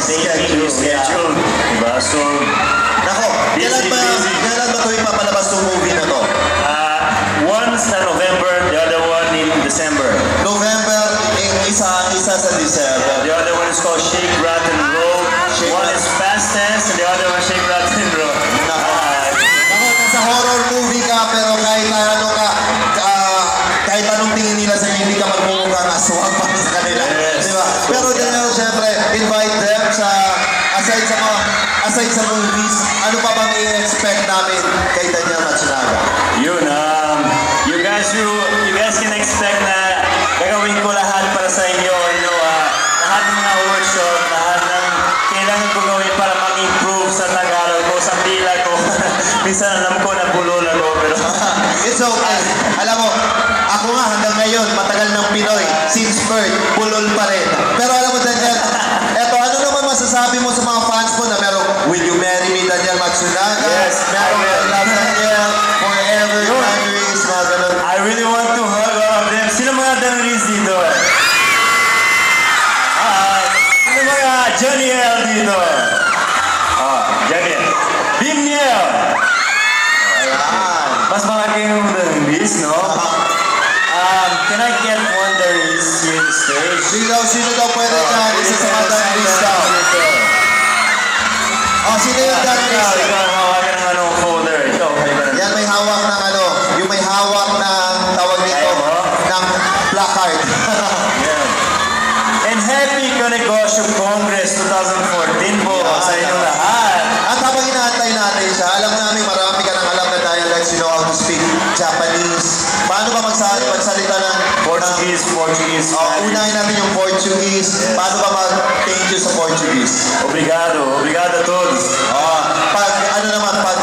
schedule. Diba? So, nako, kailan ba ito ipapalabas ng movie na to? One sa November, the other one in December. November, isa sa December. The other one is called Shake, Rattle, and Roll. One is Fast Dance, and the other one Shake, Rattle, and Roll. Nako, nasa horror movie ka, pero kahit ano ka, kahit anong tingin nila sa hindi ka magmumukhang aswang para sa kanila. Yes. Diba? Pero Daniel, syempre, invite them sa, aside sa movies, ano pa bang i-expect namin kay Daniel Matsunaga? Yun, you guys can expect na gagawin ko lahat para sa inyo, lahat ng mga workshop, lahat ng kailangan ko gawin para mag-improve sa Tagalog ko, sa tila ko. Minsan alam ko na bulol ako, pero it's okay. Alam mo, ako nga hanggang ngayon, matagal ng Pinoy, since birth, bulol pa rin. Pero alam mo, Daniel, eto, ano naman masasabi mo sa mga fans mo na merong Will You Marry Me, Daniel Matsunaga? Yes, merong I Love Daniel, Forever, Memories, mga ganun. I really want to hug all of them. Sino mga Daniels dito? Sino mga Johnny L dito? Johnny L. Bimniel! Ayan. Mas malaki yung Daniels, no? Can I get one Daniels here on stage? Sino daw pwede dyan? Isa sa mga Daniels daw. Sino yung Daniels? Ikaw ang hawakan ng anong folder. Ikaw, yan may hawak ng yung may hawak ng tawag nito, ng placard. And Happy Kanegosyo Congress 2014 po sa inyong lahat. At habang inaantay natin siya, alam namin marami ka nang alam na dialects, you know how to speak Japanese. Paano ba magsalita ng Portuguese? Unahin natin yung Portuguese. Yes. Paano ba mag-thank you sa Portuguese? Obrigado a todos. Pag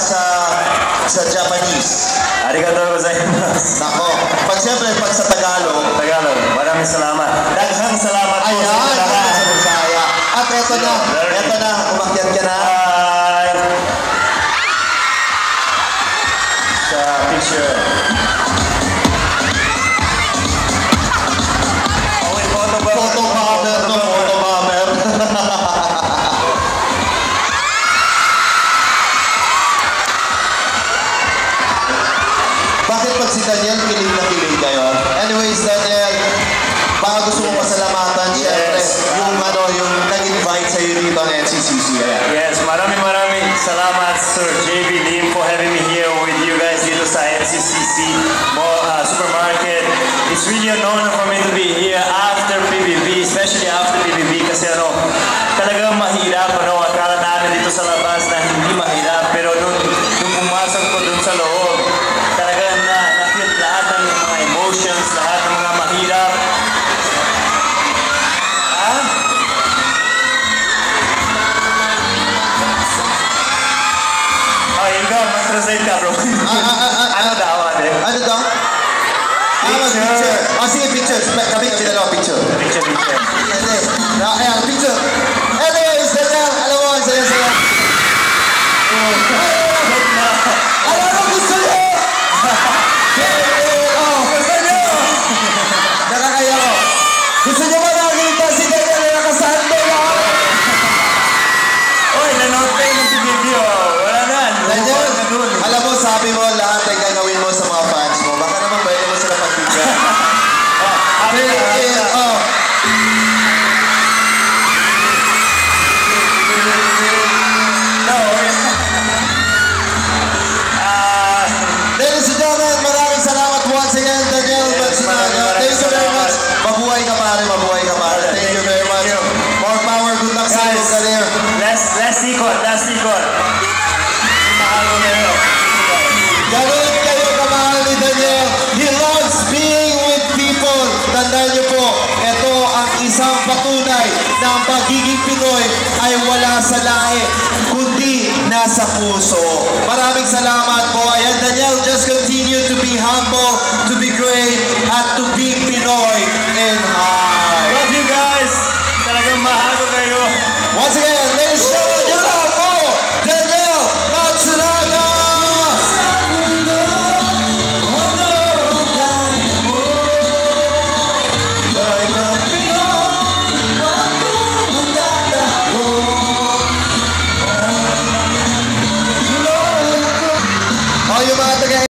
sa Japanese. Arigatou gozaimasu. Nako. Siyempre, pag sa Tagalog. Maraming salamat. Daghang salamat po sa Ayan, lahat. sa Bisaya. At eto na, umakyat ka na. Sa picture. Photo bomber. Bakit pag si Daniel, kilig na kilig kayo? Anyways, Daniel, baka gusto mo pasalamatan, syempre, yung nag-invite sa'yo dito ng NCCC. Yes, maraming salamat, Sir JB Lim, for having me here with you guys dito sa NCCC Supermarket. It's really an honor for me to be here after PBB, especially after PBB, kasi talagang mahirap, akala natin dito sa labas na hindi mahirap, pero nung pumasok ko dun sa loob, talagang na-feel lahat ng mga emotions, lahat ng mga mahirap. Ikaw, mag-translate ka, bro. Ano daw? Picture. Sige, picture. Kami dalawa, picture. Picture. Ayan, picture. Anyways, Daniel, alam mo, saya. Alam mo, gusto niyo! Nakakaya ko. Gusto niyo ba nakita si Daniel na nakasando lang? Oy, nanood kayo ng video. Wala na. Daniel, alam mo, sabi mo lahat ay gagawin mo sa mga fans mo. Baka naman pwede mo sila pagbigyan. Ladies and gentlemen, maraming salamat once again, Daniel Matsunaga. Thank you very much. Mabuhay ka pare. Thank you very much. More power, good luck sa iyong career. Last ikot. Mahal ko kayo. Ganoon kayo kamahal ni Daniel. He loves being with people. Tandaan niyo po, ito ang isang patunay na ang pagiging Pinoy ay wala sa lahi, kundi nasa puso. Maraming salamat po. Ayan, Daniel, just continue to be humble, to be great, at to be Pinoy in heart.